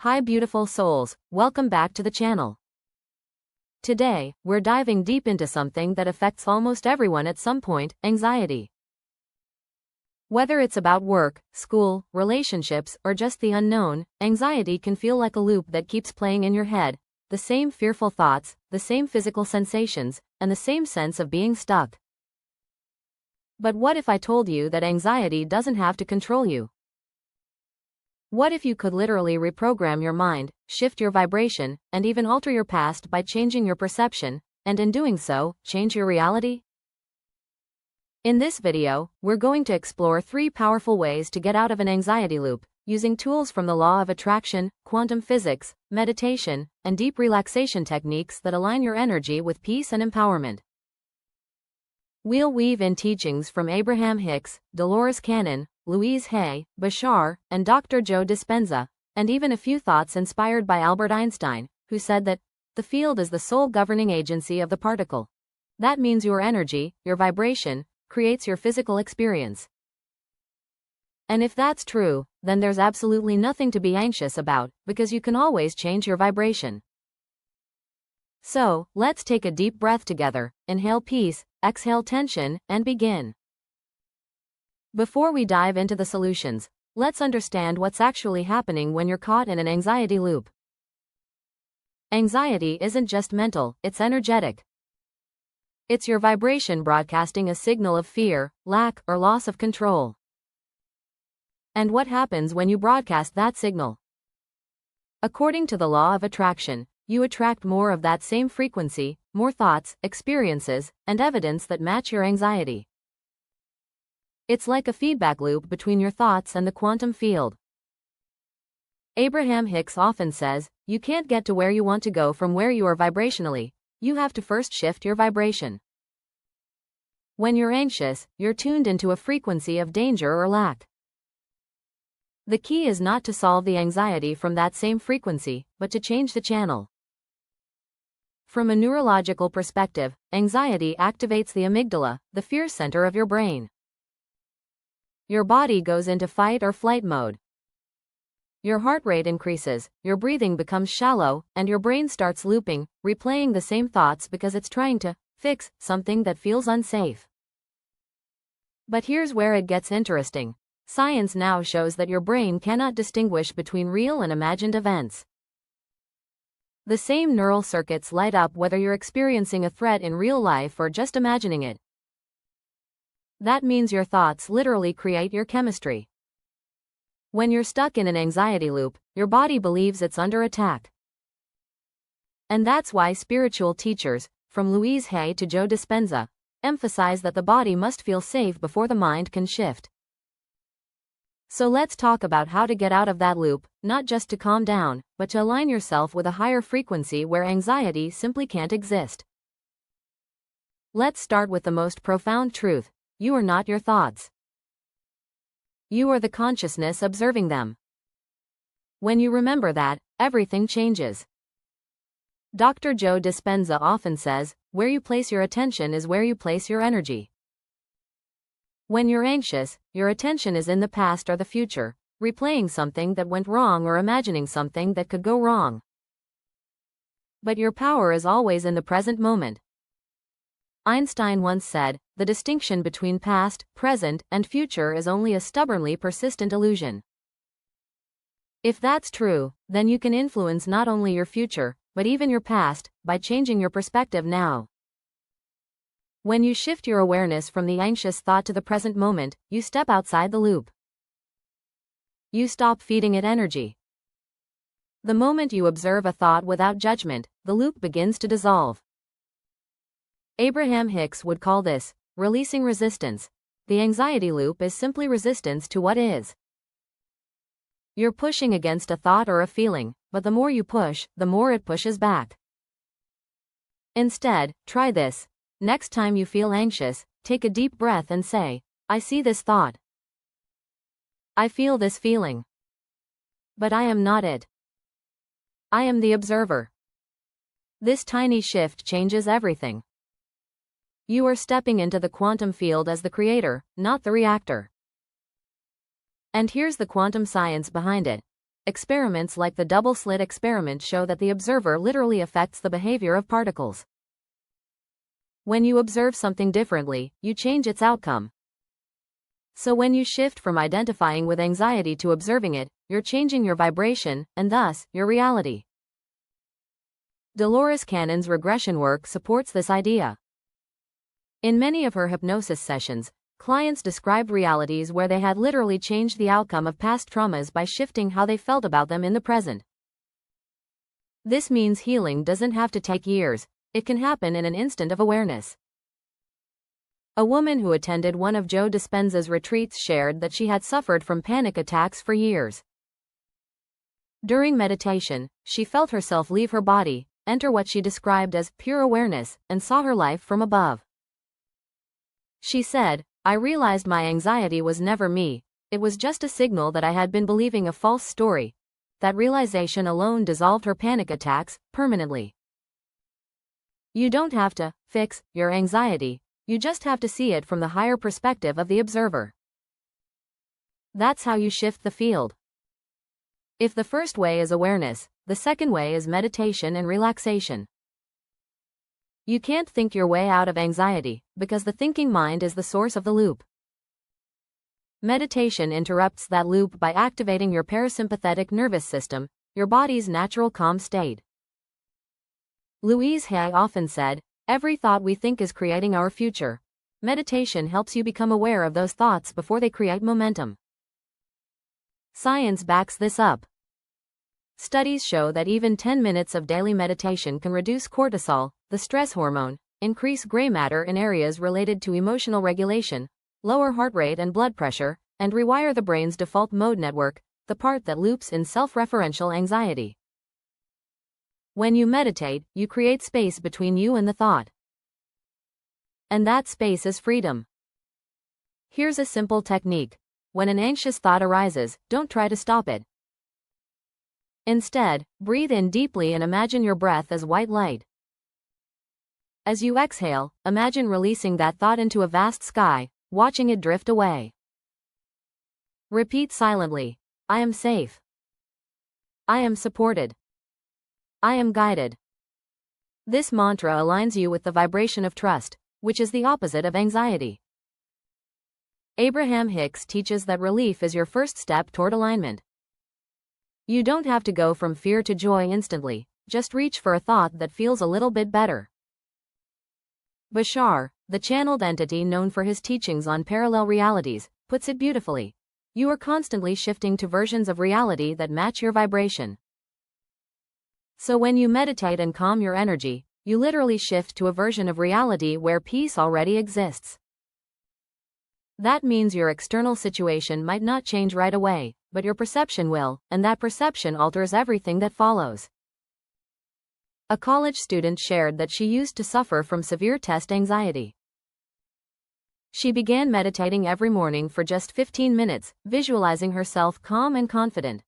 Hi beautiful souls, welcome back to the channel. Today, we're diving deep into something that affects almost everyone at some point, anxiety. Whether it's about work, school, relationships, or just the unknown, anxiety can feel like a loop that keeps playing in your head, the same fearful thoughts, the same physical sensations, and the same sense of being stuck. But what if I told you that anxiety doesn't have to control you? What if you could literally reprogram your mind, shift your vibration, and even alter your past by changing your perception, and in doing so, change your reality? In this video, we're going to explore 3 powerful ways to get out of an anxiety loop, using tools from the law of attraction, quantum physics, meditation, and deep relaxation techniques that align your energy with peace and empowerment. We'll weave in teachings from Abraham Hicks, Dolores Cannon, Louise Hay, Bashar, and Dr. Joe Dispenza, and even a few thoughts inspired by Albert Einstein, who said that the field is the sole governing agency of the particle. That means your energy, your vibration, creates your physical experience. And if that's true, then there's absolutely nothing to be anxious about, because you can always change your vibration. So, let's take a deep breath together, inhale peace, exhale tension, and begin. Before we dive into the solutions, let's understand what's actually happening when you're caught in an anxiety loop. Anxiety isn't just mental, it's energetic. It's your vibration broadcasting a signal of fear, lack, or loss of control. And what happens when you broadcast that signal? According to the law of attraction, you attract more of that same frequency, more thoughts, experiences, and evidence that match your anxiety. It's like a feedback loop between your thoughts and the quantum field. Abraham Hicks often says, you can't get to where you want to go from where you are vibrationally, you have to first shift your vibration. When you're anxious, you're tuned into a frequency of danger or lack. The key is not to solve the anxiety from that same frequency, but to change the channel. From a neurological perspective, anxiety activates the amygdala, the fear center of your brain. Your body goes into fight or flight mode. Your heart rate increases, your breathing becomes shallow, and your brain starts looping, replaying the same thoughts because it's trying to fix something that feels unsafe. But here's where it gets interesting. Science now shows that your brain cannot distinguish between real and imagined events. The same neural circuits light up whether you're experiencing a threat in real life or just imagining it. That means your thoughts literally create your chemistry. When you're stuck in an anxiety loop, your body believes it's under attack. And that's why spiritual teachers, from Louise Hay to Joe Dispenza, emphasize that the body must feel safe before the mind can shift. So let's talk about how to get out of that loop, not just to calm down, but to align yourself with a higher frequency where anxiety simply can't exist. Let's start with the most profound truth. You are not your thoughts. You are the consciousness observing them. When you remember that, everything changes. Dr. Joe Dispenza often says, where you place your attention is where you place your energy. When you're anxious, your attention is in the past or the future, replaying something that went wrong or imagining something that could go wrong. But your power is always in the present moment. Einstein once said, the distinction between past, present, and future is only a stubbornly persistent illusion. If that's true, then you can influence not only your future, but even your past, by changing your perspective now. When you shift your awareness from the anxious thought to the present moment, you step outside the loop. You stop feeding it energy. The moment you observe a thought without judgment, the loop begins to dissolve. Abraham Hicks would call this releasing resistance. The anxiety loop is simply resistance to what is. You're pushing against a thought or a feeling, but the more you push, the more it pushes back. Instead, try this. Next time you feel anxious, take a deep breath and say, I see this thought. I feel this feeling. But I am not it. I am the observer. This tiny shift changes everything. You are stepping into the quantum field as the creator, not the reactor. And here's the quantum science behind it. Experiments like the double-slit experiment show that the observer literally affects the behavior of particles. When you observe something differently, you change its outcome. So when you shift from identifying with anxiety to observing it, you're changing your vibration, and thus, your reality. Dolores Cannon's regression work supports this idea. In many of her hypnosis sessions, clients described realities where they had literally changed the outcome of past traumas by shifting how they felt about them in the present. This means healing doesn't have to take years, it can happen in an instant of awareness. A woman who attended one of Joe Dispenza's retreats shared that she had suffered from panic attacks for years. During meditation, she felt herself leave her body, enter what she described as pure awareness, and saw her life from above. She said, "I realized my anxiety was never me, it was just a signal that I had been believing a false story." That realization alone dissolved her panic attacks permanently. You don't have to fix your anxiety, you just have to see it from the higher perspective of the observer. That's how you shift the field. If the first way is awareness, the second way is meditation and relaxation. You can't think your way out of anxiety, because the thinking mind is the source of the loop. Meditation interrupts that loop by activating your parasympathetic nervous system, your body's natural calm state. Louise Hay often said, "Every thought we think is creating our future." Meditation helps you become aware of those thoughts before they create momentum. Science backs this up. Studies show that even 10 minutes of daily meditation can reduce cortisol, the stress hormone, increase gray matter in areas related to emotional regulation, lower heart rate and blood pressure, and rewire the brain's default mode network, the part that loops in self-referential anxiety. When you meditate, you create space between you and the thought. And that space is freedom. Here's a simple technique. When an anxious thought arises, don't try to stop it. Instead, breathe in deeply and imagine your breath as white light. As you exhale, imagine releasing that thought into a vast sky, watching it drift away. Repeat silently, "I am safe. I am supported. I am guided." This mantra aligns you with the vibration of trust, which is the opposite of anxiety. Abraham Hicks teaches that relief is your first step toward alignment. You don't have to go from fear to joy instantly, just reach for a thought that feels a little bit better. Bashar, the channeled entity known for his teachings on parallel realities, puts it beautifully. You are constantly shifting to versions of reality that match your vibration. So when you meditate and calm your energy, you literally shift to a version of reality where peace already exists. That means your external situation might not change right away, but your perception will, and that perception alters everything that follows. A college student shared that she used to suffer from severe test anxiety. She began meditating every morning for just 15 minutes, visualizing herself calm and confident.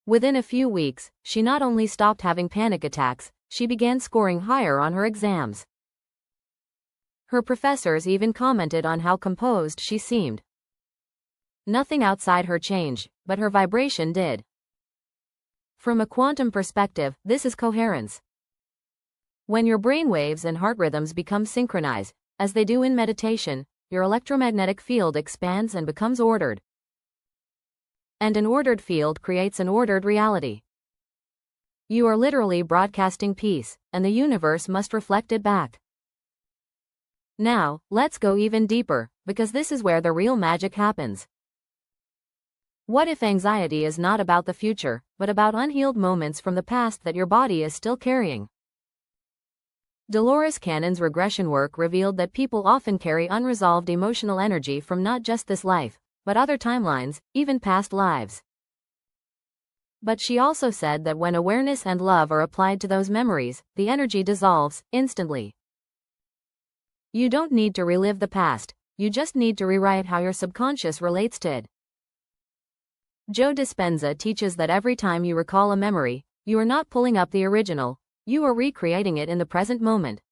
Within a few weeks, she not only stopped having panic attacks, she began scoring higher on her exams. Her professors even commented on how composed she seemed. Nothing outside her changed, but her vibration did. From a quantum perspective, this is coherence. When your brain waves and heart rhythms become synchronized, as they do in meditation, your electromagnetic field expands and becomes ordered. And an ordered field creates an ordered reality. You are literally broadcasting peace, and the universe must reflect it back. Now, let's go even deeper, because this is where the real magic happens. What if anxiety is not about the future, but about unhealed moments from the past that your body is still carrying? Dolores Cannon's regression work revealed that people often carry unresolved emotional energy from not just this life, but other timelines, even past lives. But she also said that when awareness and love are applied to those memories, the energy dissolves instantly. You don't need to relive the past, you just need to rewrite how your subconscious relates to it. Joe Dispenza teaches that every time you recall a memory, you are not pulling up the original, you are recreating it in the present moment.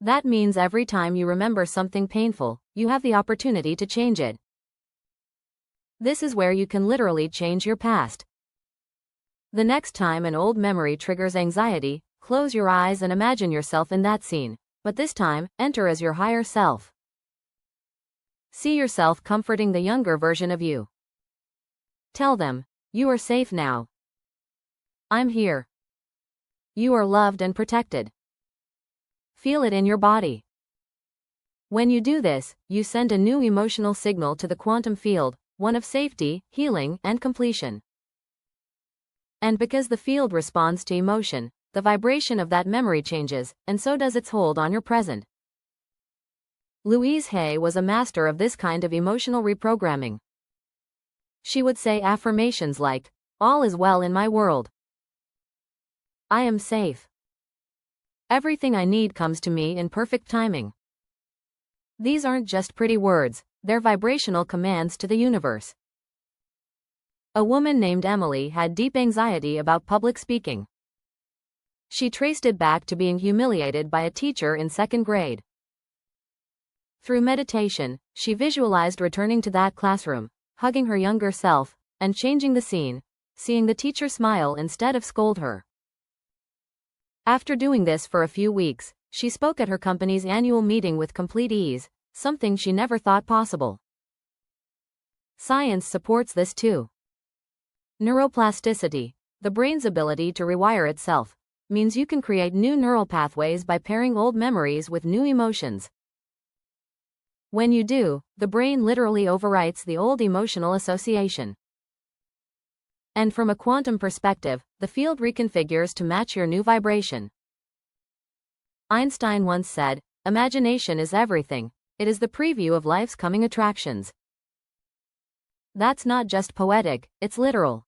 That means every time you remember something painful, you have the opportunity to change it. This is where you can literally change your past. The next time an old memory triggers anxiety, close your eyes and imagine yourself in that scene, but this time, enter as your higher self. See yourself comforting the younger version of you. Tell them, you are safe now. I'm here. You are loved and protected. Feel it in your body. When you do this, you send a new emotional signal to the quantum field, one of safety, healing, and completion. And because the field responds to emotion, the vibration of that memory changes, and so does its hold on your present. Louise Hay was a master of this kind of emotional reprogramming. She would say affirmations like, "All is well in my world. I am safe. Everything I need comes to me in perfect timing." These aren't just pretty words, they're vibrational commands to the universe. A woman named Emily had deep anxiety about public speaking. She traced it back to being humiliated by a teacher in 2nd grade. Through meditation, she visualized returning to that classroom, hugging her younger self, and changing the scene, seeing the teacher smile instead of scold her. After doing this for a few weeks, she spoke at her company's annual meeting with complete ease, something she never thought possible. Science supports this too. Neuroplasticity, the brain's ability to rewire itself, means you can create new neural pathways by pairing old memories with new emotions. When you do, the brain literally overwrites the old emotional association. And from a quantum perspective, the field reconfigures to match your new vibration. Einstein once said, "Imagination is everything. It is the preview of life's coming attractions." That's not just poetic, it's literal.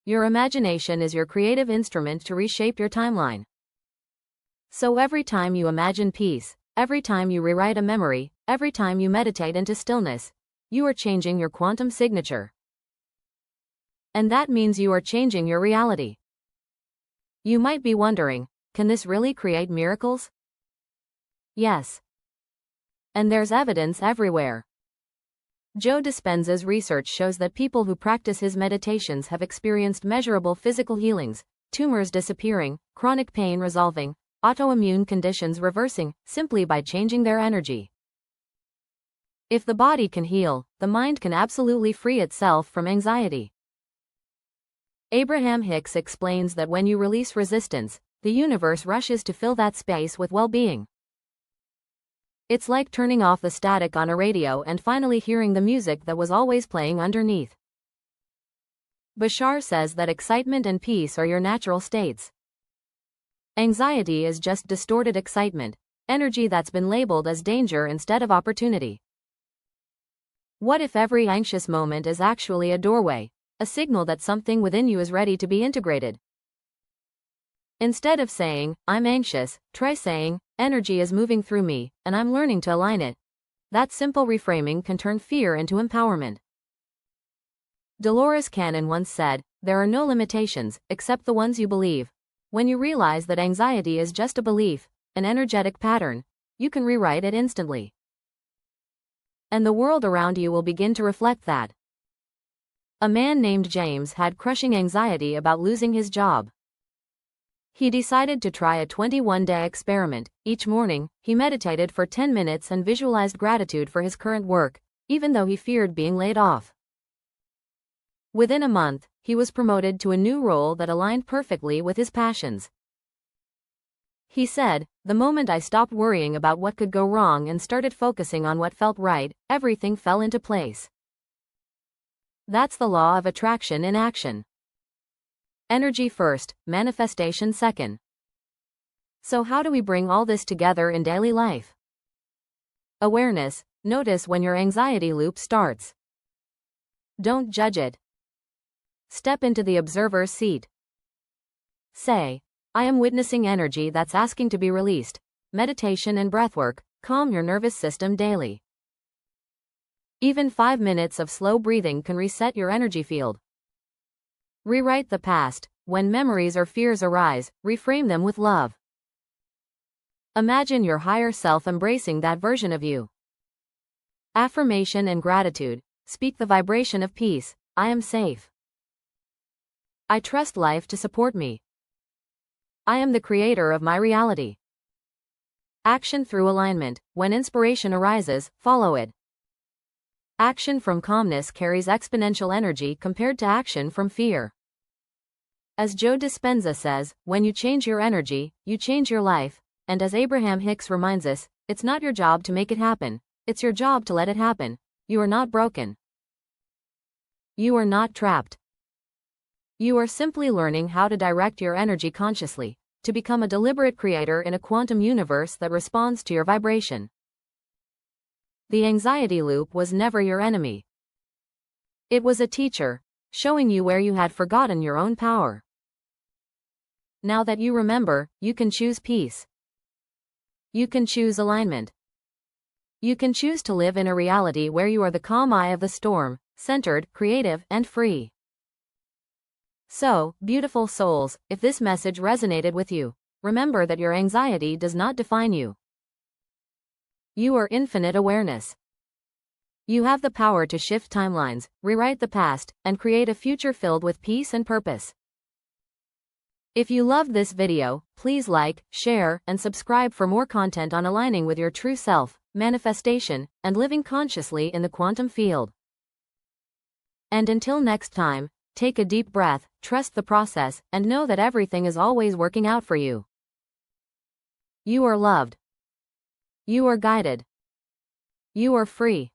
Your imagination is your creative instrument to reshape your timeline. So every time you imagine peace, every time you rewrite a memory, every time you meditate into stillness, you are changing your quantum signature. And that means you are changing your reality. You might be wondering, can this really create miracles? Yes. And there's evidence everywhere. Joe Dispenza's research shows that people who practice his meditations have experienced measurable physical healings, tumors disappearing, chronic pain resolving, autoimmune conditions reversing, simply by changing their energy. If the body can heal, the mind can absolutely free itself from anxiety. Abraham Hicks explains that when you release resistance, the universe rushes to fill that space with well-being. It's like turning off the static on a radio and finally hearing the music that was always playing underneath. Bashar says that excitement and peace are your natural states. Anxiety is just distorted excitement, energy that's been labeled as danger instead of opportunity. What if every anxious moment is actually a doorway, a signal that something within you is ready to be integrated? Instead of saying, "I'm anxious," try saying, "Energy is moving through me, and I'm learning to align it." That simple reframing can turn fear into empowerment. Dolores Cannon once said, "There are no limitations, except the ones you believe." When you realize that anxiety is just a belief, an energetic pattern, you can rewrite it instantly. And the world around you will begin to reflect that. A man named James had crushing anxiety about losing his job. He decided to try a 21-day experiment. Each morning, he meditated for 10 minutes and visualized gratitude for his current work, even though he feared being laid off. Within a month, he was promoted to a new role that aligned perfectly with his passions. He said, "The moment I stopped worrying about what could go wrong and started focusing on what felt right, everything fell into place." That's the law of attraction in action. Energy first, manifestation second. So how do we bring all this together in daily life? Awareness. Notice when your anxiety loop starts. Don't judge it. Step into the observer's seat. Say, "I am witnessing energy that's asking to be released." Meditation and breathwork calm your nervous system daily. Even 5 minutes of slow breathing can reset your energy field. Rewrite the past. When memories or fears arise, reframe them with love. Imagine your higher self embracing that version of you. Affirmation and gratitude. speak the vibration of peace. I am safe. I trust life to support me. I am the creator of my reality. Action through alignment. When inspiration arises, follow it. Action from calmness carries exponential energy compared to action from fear. As Joe Dispenza says, when you change your energy, you change your life. And as Abraham Hicks reminds us, it's not your job to make it happen. It's your job to let it happen. You are not broken. You are not trapped. You are simply learning how to direct your energy consciously, to become a deliberate creator in a quantum universe that responds to your vibration. The anxiety loop was never your enemy. It was a teacher, showing you where you had forgotten your own power. Now that you remember, you can choose peace. You can choose alignment. You can choose to live in a reality where you are the calm eye of the storm, centered, creative, and free. So, beautiful souls, if this message resonated with you, remember that your anxiety does not define you. You are infinite awareness. You have the power to shift timelines, rewrite the past, and create a future filled with peace and purpose. If you loved this video, please like, share, and subscribe for more content on aligning with your true self, manifestation, and living consciously in the quantum field. And until next time, take a deep breath, trust the process, and know that everything is always working out for you. You are loved. You are guided. You are free.